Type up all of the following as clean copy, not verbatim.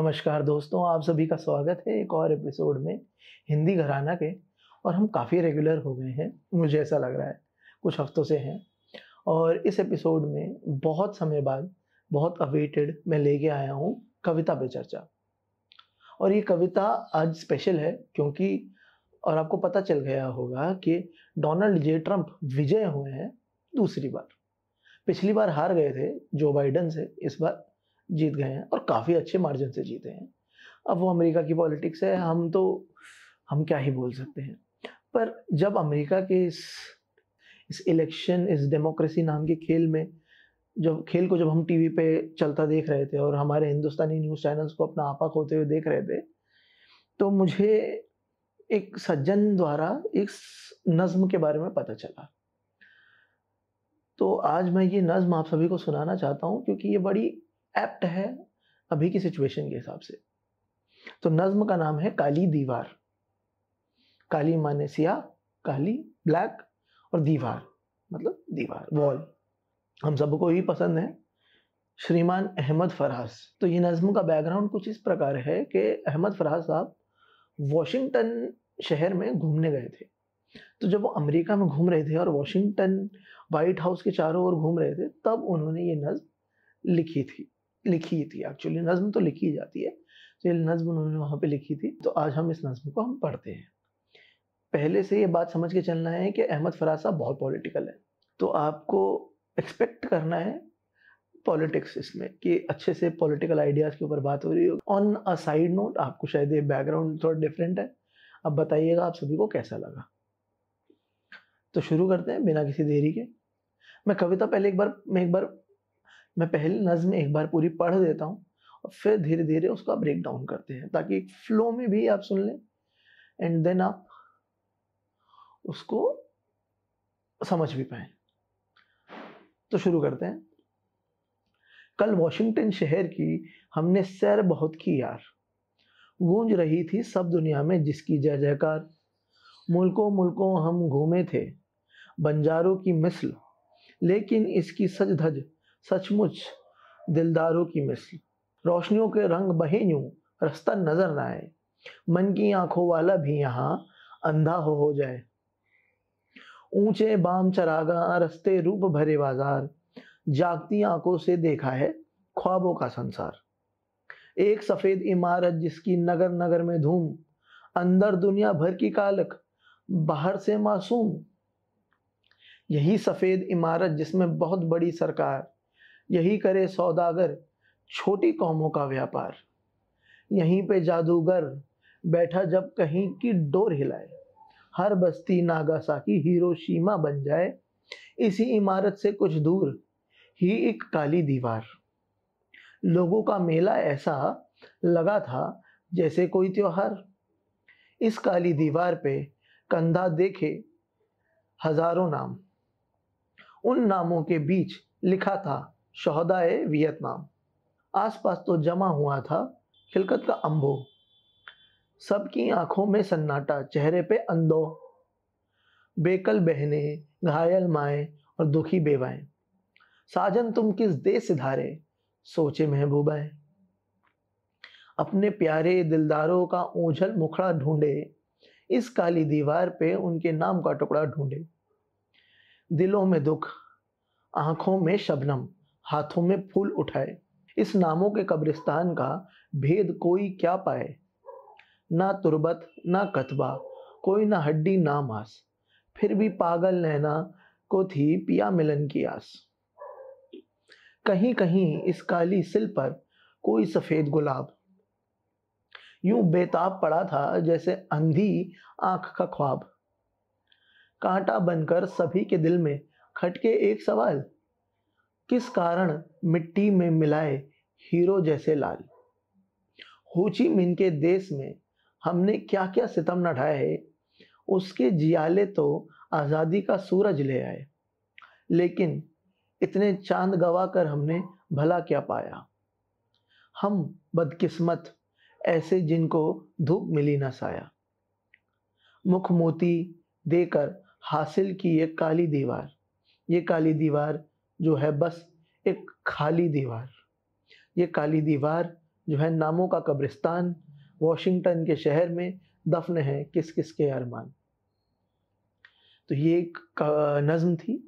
नमस्कार दोस्तों, आप सभी का स्वागत है एक और एपिसोड में हिंदी घराना के। और हम काफ़ी रेगुलर हो गए हैं, मुझे ऐसा लग रहा है कुछ हफ्तों से हैं। और इस एपिसोड में बहुत समय बाद बहुत अवेटेड मैं लेके आया हूँ कविता पे चर्चा। और ये कविता आज स्पेशल है क्योंकि और आपको पता चल गया होगा कि डोनाल्ड जे ट्रंप विजय हुए हैं दूसरी बार। पिछली बार हार गए थे जो बाइडेन से, इस बार जीत गए हैं और काफ़ी अच्छे मार्जिन से जीते हैं। अब वो अमेरिका की पॉलिटिक्स है, हम क्या ही बोल सकते हैं। पर जब अमेरिका के इस इलेक्शन, इस डेमोक्रेसी नाम के खेल में जब हम टीवी पे चलता देख रहे थे और हमारे हिंदुस्तानी न्यूज़ चैनल्स को अपना आपा खोते हुए देख रहे थे, तो मुझे एक सज्जन द्वारा एक नज़्म के बारे में पता चला। तो आज मैं ये नज़्म आप सभी को सुनाना चाहता हूँ क्योंकि ये बड़ी एप्ट है अभी की सिचुएशन के हिसाब से। तो नज़्म का नाम है काली दीवार। काली माने सियाह, काली ब्लैक, और दीवार मतलब दीवार, वॉल। हम सबको ही पसंद है, श्रीमान अहमद फराज। तो ये नज़्म का बैकग्राउंड कुछ इस प्रकार है कि अहमद फराज साहब वॉशिंगटन शहर में घूमने गए थे। तो जब वो अमेरिका में घूम रहे थे और वॉशिंगटन व्हाइट हाउस के चारों ओर घूम रहे थे, तब उन्होंने ये नज़्म लिखी थी। एक्चुअली नज़्म तो लिखी ही जाती है, तो ये नज़्म उन्होंने वहाँ पे लिखी थी। तो आज हम इस नज़्म को हम पढ़ते हैं। पहले से ये बात समझ के चलना है कि अहमद फराज साहब बहुत पॉलिटिकल है, तो आपको एक्सपेक्ट करना है पॉलिटिक्स इसमें कि अच्छे से पॉलिटिकल आइडियाज़ के ऊपर बात हो रही हो। ऑन अ साइड नोट, आपको शायद ये बैकग्राउंड थोड़ा डिफरेंट है, अब बताइएगा आप सभी को कैसा लगा। तो शुरू करते हैं बिना किसी देरी के। मैं कविता पहले मैं पहले नज़्म एक बार पूरी पढ़ देता हूँ और फिर धीरे-धीरे उसका ब्रेक डाउन करते हैं ताकि फ्लो में भी आप सुन लें एंड देन आप उसको समझ भी पाएँ। तो शुरू करते हैं। कल वॉशिंगटन शहर की हमने सैर बहुत की यार, गूंज रही थी सब दुनिया में जिसकी जय जयकार। मुल्कों हम घूमे थे बंजारों की मिस्ल, लेकिन इसकी सज धज सचमुच दिलदारों की मिस्ल। रोशनियों के रंग बहे यूं रास्ता नजर न आए, मन की आंखों वाला भी यहाँ अंधा हो जाए। ऊंचे बाम चरागा रस्ते रूप भरे बाजार, जागती आंखों से देखा है ख्वाबों का संसार। एक सफेद इमारत जिसकी नगर नगर में धूम, अंदर दुनिया भर की कालक बाहर से मासूम। यही सफेद इमारत जिसमें बहुत बड़ी सरकार, यही करे सौदागर छोटी कौमों का व्यापार। यहीं पे जादूगर बैठा जब कहीं की डोर हिलाए, हर बस्ती नागासाकी हिरोशिमा बन जाए। इसी इमारत से कुछ दूर ही एक काली दीवार, लोगों का मेला ऐसा लगा था जैसे कोई त्योहार। इस काली दीवार पे कंधा देखे हजारों नाम, उन नामों के बीच लिखा था शोहदाए वियतनाम। आसपास तो जमा हुआ था खिलकत का अंबो, सबकी आंखों में सन्नाटा, चेहरे पे अंदो, बेकल बहने, घायल माएँ और दुखी बेवाएं। साजन तुम किस देश से धारे, सोचे महबूबाएं। अपने प्यारे दिलदारों का ओझल मुखड़ा ढूंढे, इस काली दीवार पे उनके नाम का टुकड़ा ढूंढे। दिलों में दुख, आंखों में शबनम, हाथों में फूल उठाए। इस नामों के कब्रिस्तान का भेद कोई क्या पाए। ना तुरबत ना कतबा, कोई ना हड्डी ना मांस, फिर भी पागल नैना को थी पिया मिलन की आस। कहीं कहीं इस काली सिल पर कोई सफेद गुलाब, यूं बेताब पड़ा था जैसे अंधी आंख का ख्वाब। कांटा बनकर सभी के दिल में खटके एक सवाल, किस कारण मिट्टी में मिलाए हीरो जैसे लाल। हो ची मिन के देश में हमने क्या क्या सितम न ढाए, उसके जियाले तो आजादी का सूरज ले आए। लेकिन इतने चांद गवा कर हमने भला क्या पाया। हम बदकिस्मत ऐसे जिनको धूप मिली न साया। मुख मोती देकर हासिल की ये काली दीवार, ये काली दीवार जो है बस एक खाली दीवार। ये काली दीवार जो है नामों का कब्रिस्तान, वॉशिंगटन के शहर में दफन है किस किस के अरमान। तो ये एक नज़्म थी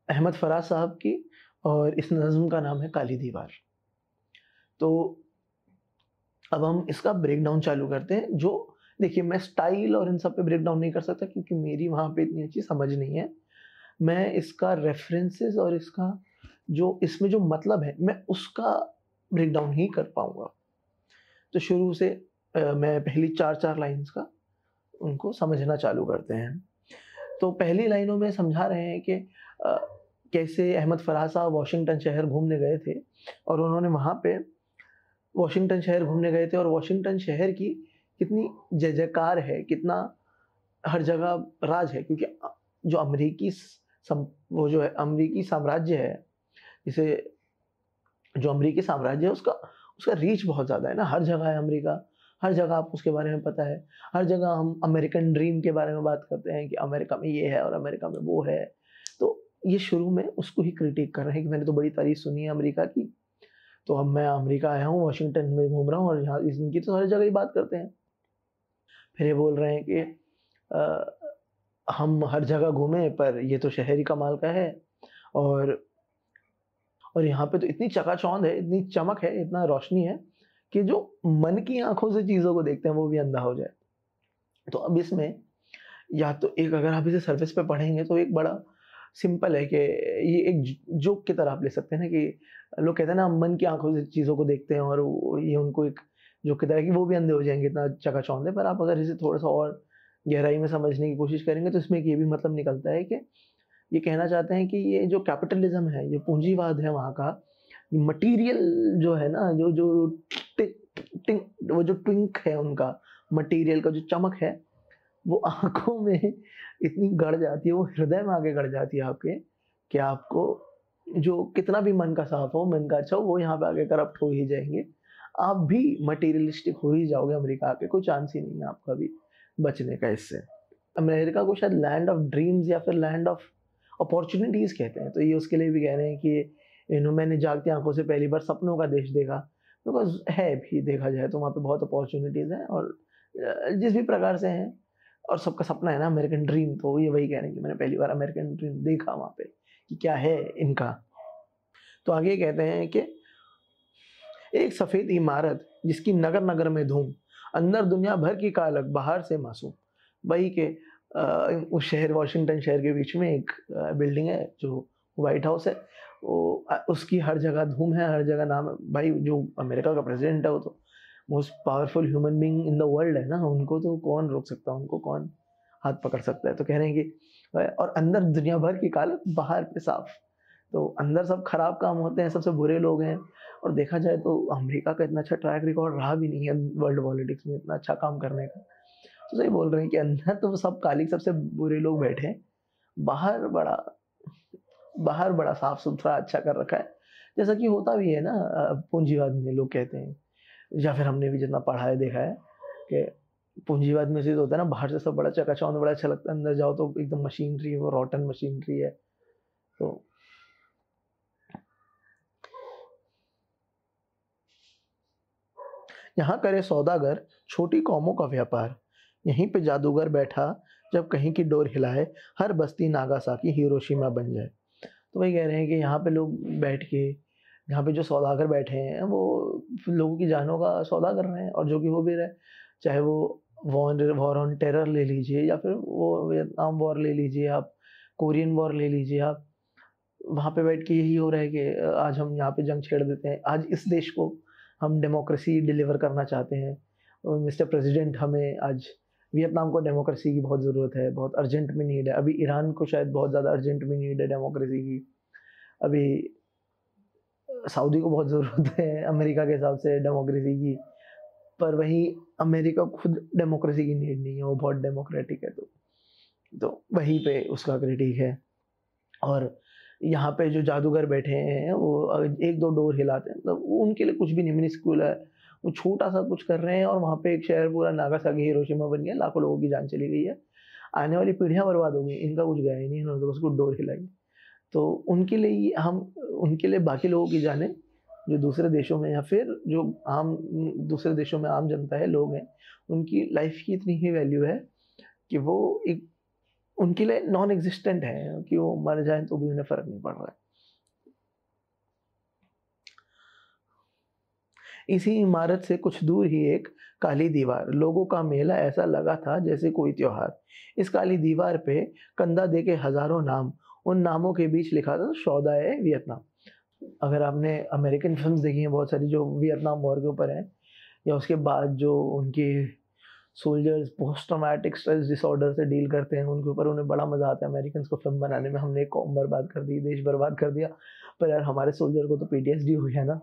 अहमद फराज साहब की, और इस नज़्म का नाम है काली दीवार। तो अब हम इसका ब्रेक डाउन चालू करते हैं। जो देखिए, मैं स्टाइल और इन सब पे ब्रेक डाउन नहीं कर सकता क्योंकि मेरी वहाँ पे इतनी अच्छी समझ नहीं है। मैं इसका रेफरेंसेस और इसका जो इसमें जो मतलब है, मैं उसका ब्रेक डाउन ही कर पाऊँगा। तो शुरू से मैं पहली 4-4 लाइन्स का उनको समझना चालू करते हैं। तो पहली लाइनों में समझा रहे हैं कि कैसे अहमद फराज साहब वाशिंगटन शहर घूमने गए थे, और उन्होंने वहाँ पे वाशिंगटन शहर घूमने गए थे, और वाशिंगटन शहर की कितनी जय जयकार है, कितना हर जगह राज है, क्योंकि जो वो जो है अमेरिकी साम्राज्य है, इसे जो अमेरिकी साम्राज्य है उसका उसका रीच बहुत ज़्यादा है ना, हर जगह है अमेरिका, हर जगह आपको उसके बारे में पता है, हर जगह हम अमेरिकन ड्रीम के बारे में बात करते हैं कि अमेरिका में ये है और अमेरिका में वो है। तो ये शुरू में उसको ही क्रिटिक कर रहे हैं कि मैंने तो बड़ी तारीफ सुनी है अमेरिका की, तो अब मैं अमेरिका आया हूँ, वाशिंगटन में घूम रहा हूँ और यहाँ इनकी तो हर जगह ही बात करते हैं। फिर ये बोल रहे हैं कि हम हर जगह घूमे पर ये तो शहर ही कमाल का है, और यहाँ पे तो इतनी चकाचौंध है, इतनी चमक है, इतना रोशनी है कि जो मन की आँखों से चीज़ों को देखते हैं वो भी अंधा हो जाए। तो अब इसमें या तो एक, अगर आप इसे सरफेस पे पढ़ेंगे तो एक बड़ा सिंपल है कि ये एक जोक की तरह आप ले सकते हैं ना, कि लोग कहते हैं ना हम मन की आँखों से चीज़ों को देखते हैं, और ये उनको एक जोक की तरह कि वो भी अंधे हो जाएँगे, इतना चकाचौंध है। पर आप अगर इसे थोड़ा-सा और गहराई में समझने की कोशिश करेंगे तो इसमें एक ये भी मतलब निकलता है कि ये कहना चाहते हैं कि ये जो कैपिटलिज़्म है, ये पूंजीवाद है वहाँ का, मटीरियल जो है ना, जो जो टि टिंक वो जो ट्विंक है उनका, मटीरियल का जो चमक है, वो आँखों में इतनी गड़ जाती है, वो हृदय में आके गड़ जाती है आपके, कि आपको जो कितना भी मन का साफ हो, मन का अच्छा हो, वो यहाँ पे आके करप्ट हो ही जाएँगे। आप भी मटीरियलिस्टिक हो ही जाओगे अमेरिका आके, कोई चांस ही नहीं है आपका भी बचने का इससे। अमेरिका को शायद लैंड ऑफ ड्रीम्स या फिर लैंड ऑफ अपॉर्च्युनिटीज़ कहते हैं, तो ये उसके लिए भी कह रहे हैं कि मैंने जागती आँखों से पहली बार सपनों का देश देखा, बिकॉज़ है भी, देखा जाए तो वहाँ पे बहुत अपॉर्च्युनिटीज़ हैं, और जिस भी प्रकार से हैं, और सबका सपना है ना अमेरिकन ड्रीम, तो ये वही कह रहे हैं कि मैंने पहली बार अमेरिकन ड्रीम देखा वहाँ पे, कि क्या है इनका। तो आगे कहते हैं कि एक सफ़ेद इमारत जिसकी नगर-नगर में धूम, अंदर दुनिया भर की कालक, बाहर से मासूम। वही के उस शहर, वाशिंगटन शहर के बीच में एक बिल्डिंग है जो व्हाइट हाउस है। वो उसकी हर जगह धूम है, हर जगह नाम है। भाई जो अमेरिका का प्रेसिडेंट है वो तो most powerful human being in the world है ना, उनको तो कौन रोक सकता है, उनको कौन हाथ पकड़ सकता है। तो कह रहे हैं कि और अंदर दुनिया भर की कालक, बाहर पे साफ। तो अंदर सब खराब काम होते हैं, सबसे बुरे लोग हैं, और देखा जाए तो अमेरिका का इतना अच्छा ट्रैक रिकॉर्ड रहा भी नहीं है वर्ल्ड पॉलिटिक्स में इतना अच्छा काम करने का। तो सही बोल रहे हैं कि अंदर तो सब काली, सबसे बुरे लोग बैठे हैं, बाहर बड़ा बाहर बड़ा साफ-सुथरा अच्छा कर रखा है। जैसा कि होता भी है ना पूंजीवाद में, लोग कहते हैं, या फिर हमने भी जितना पढ़ा है, देखा है कि पूंजीवाद में से होता है ना, बाहर से सब बड़ा चकाचौंध, बड़ा अच्छा लगता है, अंदर जाओ तो एकदम मशीनरी, वो रॉटन मशीनरी है। तो यहाँ करे सौदागर छोटी कौमों का व्यापार, यहीं पे जादूगर बैठा जब कहीं की डोर हिलाए, हर बस्ती नागासाकी हिरोशिमा बन जाए। तो वही कह रहे हैं कि यहाँ पे लोग बैठ के, यहाँ पे जो सौदागर बैठे हैं वो लोगों की जानों का सौदा कर रहे हैं, और जो कि हो भी रहा है, चाहे वो वॉर ऑन टेरर ले लीजिए, या फिर वो वियतनाम वॉर ले लीजिए आप, कोरियन वॉर ले लीजिए आप। वहाँ पे बैठ के यही हो रहा है कि आज हम यहाँ पे जंग छेड़ देते हैं, आज इस देश को हम डेमोक्रेसी डिलीवर करना चाहते हैं, और मिस्टर प्रेसिडेंट हमें आज वियतनाम को डेमोक्रेसी की बहुत ज़रूरत है, बहुत अर्जेंट में नीड है। अभी ईरान को शायद बहुत ज़्यादा अर्जेंट में नीड है डेमोक्रेसी की। अभी सऊदी को बहुत ज़रूरत है अमेरिका के हिसाब से डेमोक्रेसी की, पर वहीं अमेरिका खुद डेमोक्रेसी की नीड नहीं है, वो बहुत डेमोक्रेटिक है। तो वहीं पे उसका क्रिटिक है। और यहाँ पे जो जादूगर बैठे हैं वो एक दो डोर हिलाते हैं, मतलब वो उनके लिए कुछ भी नहीं, मिनिस्क्यूल है, वो छोटा-सा कुछ कर रहे हैं, और वहाँ पे एक शहर पूरा नागासाकी हिरोशिमा बन गया, लाखों लोगों की जान चली गई है। आने वाली पीढ़ियाँ बर्बाद हो गई, इनका कुछ गया ही नहीं, इन्होंने तो बस कुछ डोर हिलाई। तो उनके लिए बाकी लोगों की जानें जो दूसरे देशों में या फिर जो आम दूसरे देशों में आम जनता है, लोग हैं, उनकी लाइफ की इतनी ही वैल्यू है कि वो एक उनके लिए नॉन एग्जिस्टेंट है, कि वो मर जाएं तो भी उन्हें फर्क नहीं पड़ रहा है। इसी इमारत से कुछ दूर ही एक काली दीवार, लोगों का मेला ऐसा लगा था जैसे कोई त्योहार। इस काली दीवार पे कंधा दे के हजारों नाम, उन नामों के बीच लिखा था सौदाए वियतनाम। अगर आपने अमेरिकन फिल्म्स देखी हैं बहुत सारी जो वियतनाम वॉर के ऊपर हैं, या उसके बाद जो उनके soldiers post traumatic stress disorder से डील करते हैं, उनके ऊपर उन्हें बड़ा मजा आता है अमेरिकन को फिल्म बनाने में। हमने कौम बर्बाद कर दी, देश बर्बाद कर दिया, पर यार हमारे सोल्जर को तो पीटीएसडी हो गया ना,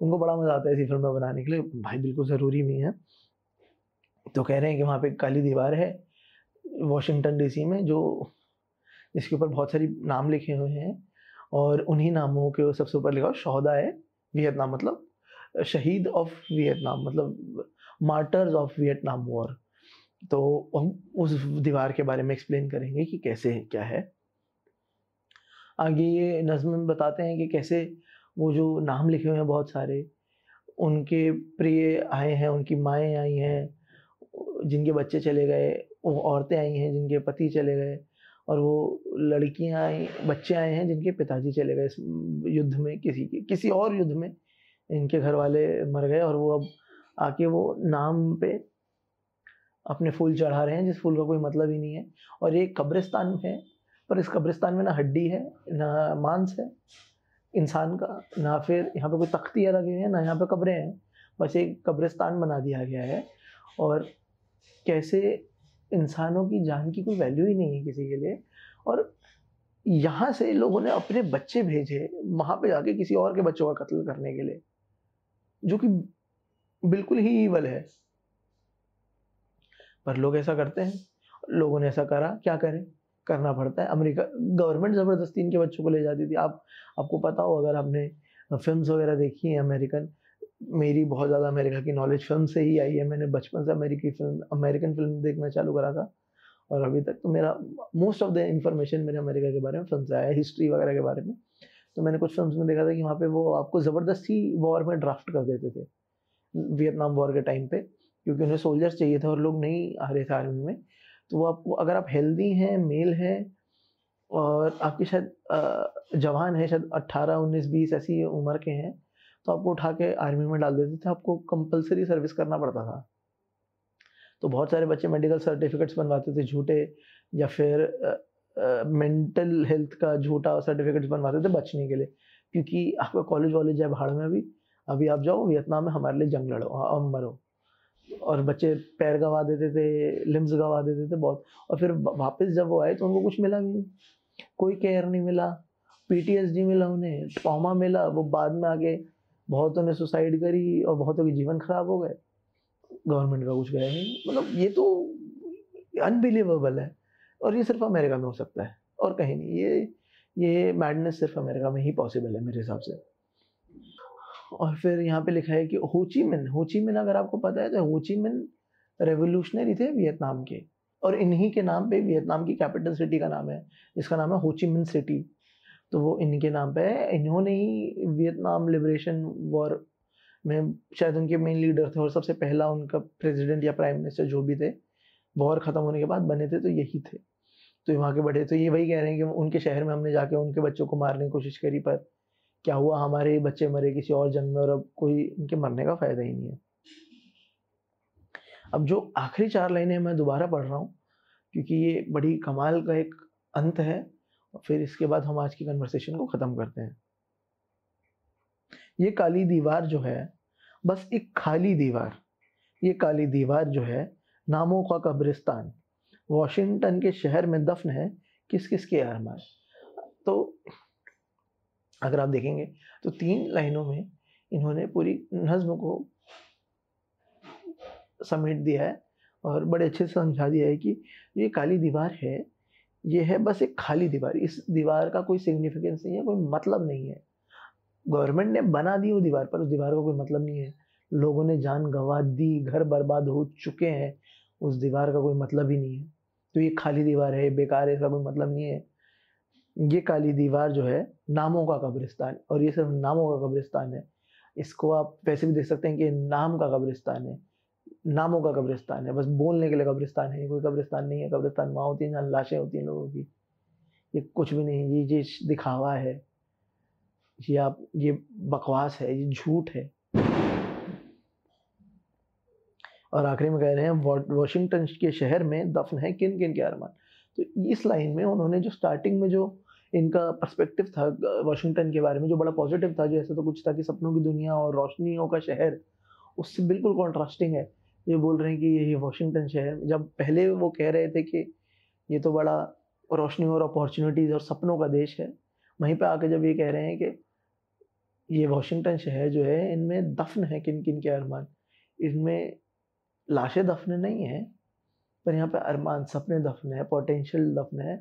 उनको बड़ा मजा आता है ऐसी फिल्में बनाने के लिए। भाई बिल्कुल जरूरी भी है। तो कह रहे हैं कि वहाँ पे एक काली दीवार है वॉशिंगटन डीसी में, जो जिसके ऊपर बहुत सारी नाम लिखे हुए हैं, और उन्हीं नामों के सबसे ऊपर लिखा शोहदा है वियतनाम, मतलब शहीद ऑफ वियतनाम, मतलब मार्टर्स ऑफ वियतनाम वॉर। तो हम उस दीवार के बारे में एक्सप्लेन करेंगे कि कैसे क्या है। आगे ये नज़्म में बताते हैं कि कैसे वो जो नाम लिखे हुए हैं बहुत सारे, उनके प्रिय आए हैं, उनकी माएँ आई हैं, जिनके बच्चे चले गए, वो औरतें आई हैं जिनके पति चले गए, और वो लड़कियां आई, बच्चे आए हैं जिनके पिताजी चले गए इस युद्ध में, किसी और युद्ध में इनके घर वाले मर गए, और वो अब आके वो नाम पे अपने फूल चढ़ा रहे हैं, जिस फूल का कोई मतलब ही नहीं है। और एक कब्रिस्तान है, पर इस कब्रिस्तान में ना हड्डी है, ना मांस है इंसान का, ना फिर यहाँ पे कोई तख्तियाँ लगी हुई हैं, ना यहाँ पे कब्रें हैं, बस एक कब्रिस्तान बना दिया गया है। और कैसे इंसानों की जान की कोई वैल्यू ही नहीं है किसी के लिए, और यहाँ से लोगों ने अपने बच्चे भेजे वहां पे जाके किसी और के बच्चों का कत्ल करने के लिए, जो कि बिल्कुल ही ईवल है। पर लोग ऐसा करते हैं, लोगों ने ऐसा करा, क्या करें, करना पड़ता है। अमेरिका गवर्नमेंट जबरदस्ती इनके बच्चों को ले जाती थी। आपको पता हो, अगर आपने फिल्म्स वगैरह देखी हैं अमेरिकन, मेरी बहुत ज़्यादा अमेरिका की नॉलेज फिल्म से ही आई है। मैंने बचपन से अमेरिकन फिल्म देखना चालू करा था, और अभी तक तो मेरा मोस्ट ऑफ द इंफॉर्मेशन मेरे अमेरिका के बारे में फिल्म से आया है, हिस्ट्री वगैरह के बारे में। तो मैंने कुछ फिल्म्स में देखा था कि वहाँ पे वो आपको ज़बरदस्ती वॉर में ड्राफ्ट कर देते थे, वियतनाम वॉर के टाइम पे, क्योंकि उन्हें सोल्जर्स चाहिए थे और लोग नहीं आ रहे थे आर्मी में। तो वो आपको, अगर आप हेल्दी हैं, मेल हैं, और आपकी शायद जवान है, शायद 18 19 20 ऐसी उम्र के हैं, तो आपको उठा के आर्मी में डाल देते थे, आपको कंपलसरी सर्विस करना पड़ता था। तो बहुत सारे बच्चे मेडिकल सर्टिफिकेट्स बनवाते थे झूठे, या फिर मेंटल हेल्थ का झूठा सर्टिफिकेट्स बनवाते थे बचने के लिए, क्योंकि आपका कॉलेज वॉलेज है भाड़ में, अभी आप जाओ वियतनाम में हमारे लिए जंग लड़ो, मरो। और बच्चे पैर गंवा देते थे, लिम्स गंवा देते थे बहुत, और फिर वापस जब वो आए तो उनको कुछ मिला भी नहीं, कोई केयर नहीं मिला, पीटीएसडी मिला उन्हें, ट्रॉमा मिला, वो बाद में आगे बहुतों ने सुसाइड करी और बहुतों के जीवन खराब हो गए, गवर्नमेंट का कुछ गया नहीं। मतलब ये तो अनबिलीवेबल है, और ये सिर्फ अमेरिका में हो सकता है और कहीं नहीं। ये मैडनेस सिर्फ अमेरिका में ही पॉसिबल है मेरे हिसाब से। और फिर यहाँ पे लिखा है कि होचिमिन अगर आपको पता है तो होचिमिन रेवोल्यूशनरी थे वियतनाम के, और इन्हीं के नाम पे वियतनाम की कैपिटल सिटी का नाम है, जिसका नाम है होचिमिन सिटी। तो वो इनके नाम पे है। इन्होंने ही वियतनाम लिबरेशन वॉर में शायद उनके मेन लीडर थे, और सबसे पहला उनका प्रेसिडेंट या प्राइम मिनिस्टर जो भी थे, वॉर खत्म होने के बाद बने थे, तो यही थे। तो वहाँ के बड़े तो ये वही कह रहे हैं कि उनके शहर में हमने जाके उनके बच्चों को मारने की कोशिश करी, पर क्या हुआ, हमारे बच्चे मरे किसी और जंग में, और अब कोई इनके मरने का फायदा ही नहीं है। अब जो आखिरी 4 लाइनें मैं दोबारा पढ़ रहा हूँ, क्योंकि ये बड़ी कमाल का एक अंत है, और फिर इसके बाद हम आज की कन्वर्सेशन को खत्म करते हैं। ये काली दीवार जो है बस एक खाली दीवार, ये काली दीवार जो है नामों का कब्रिस्तान, वॉशिंगटन के शहर में दफन है किस किस के अरमान। तो अगर आप देखेंगे तो 3 लाइनों में इन्होंने पूरी नज्म को समेट दिया है, और बड़े अच्छे से समझा दिया है कि ये काली दीवार है, ये है बस एक खाली दीवार, इस दीवार का कोई सिग्निफिकेंस नहीं है, कोई मतलब नहीं है। गवर्नमेंट ने बना दी वो दीवार, पर उस दीवार का कोई मतलब नहीं है। लोगों ने जान गंवा दी, घर बर्बाद हो चुके हैं, उस दीवार का कोई मतलब ही नहीं है। तो ये खाली दीवार है, बेकार है, इसका कोई मतलब नहीं है। ये काली दीवार जो है नामों का कब्रिस्तान, और ये सिर्फ नामों का कब्रिस्तान है। इसको आप वैसे भी देख सकते हैं कि नाम का कब्रिस्तान है, नामों का कब्रिस्तान है, बस बोलने के लिए कब्रिस्तान है, कोई कब्रिस्तान नहीं है। कब्रिस्तान वहाँ होती है जहाँ लाशें होती हैं लोगों की। ये कुछ भी नहीं है, ये दिखावा है, ये बकवास है, ये झूठ है। और आखिरी में कह रहे हैं वॉशिंगटन के शहर में दफन है किन किन के अरमान। तो इस लाइन में उन्होंने जो स्टार्टिंग में जो इनका पर्सपेक्टिव था वॉशिंगटन के बारे में, जो बड़ा पॉजिटिव था, जो ऐसा तो कुछ था कि सपनों की दुनिया और रोशनियों का शहर, उससे बिल्कुल कॉन्ट्रास्टिंग है। ये बोल रहे हैं कि ये वॉशिंगटन शहर, जब पहले वो कह रहे थे कि ये तो बड़ा रोशनी और अपॉर्चुनिटीज और सपनों का देश है, वहीं पे आके जब ये कह रहे हैं कि ये वॉशिंगटन शहर जो है इनमें दफन है किन किन के अरमान, इनमें लाशें दफन नहीं है, पर यहाँ पे अरमान, सपने दफन है, पोटेंशियल दफन है।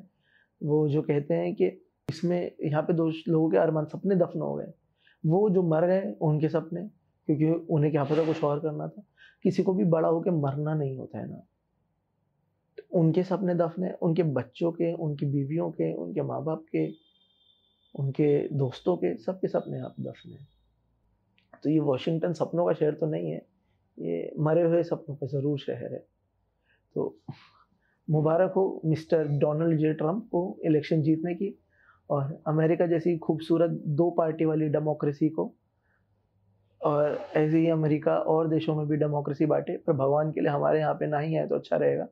वो जो कहते हैं कि इसमें यहाँ पे 2 लोगों के अरमान, सपने दफन हो गए। वो जो मर गए उनके सपने, क्योंकि उन्हें क्या पता कुछ और करना था। किसी को भी बड़ा होकर मरना नहीं होता है ना। तो उनके सपने दफन है, उनके बच्चों के, उनकी बीवियों के, उनके माँ बाप के, उनके दोस्तों के, सबके सपने आप दफन है। तो ये वॉशिंगटन सपनों का शहर तो नहीं है, ये मरे हुए सपनों का जरूर शहर है। तो मुबारक हो मिस्टर डोनाल्ड जे ट्रम्प को इलेक्शन जीतने की, और अमेरिका जैसी खूबसूरत 2 पार्टी वाली डेमोक्रेसी को। और ऐसे ही अमेरिका और देशों में भी डेमोक्रेसी बांटे, पर भगवान के लिए हमारे यहाँ पे ना ही है तो अच्छा रहेगा।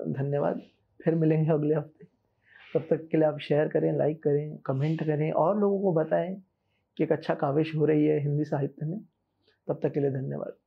धन्यवाद, फिर मिलेंगे अगले हफ्ते। तब तक के लिए आप शेयर करें, लाइक करें, कमेंट करें, और लोगों को बताएं कि एक अच्छा काविश हो रही है हिंदी साहित्य में। तब तक के लिए धन्यवाद।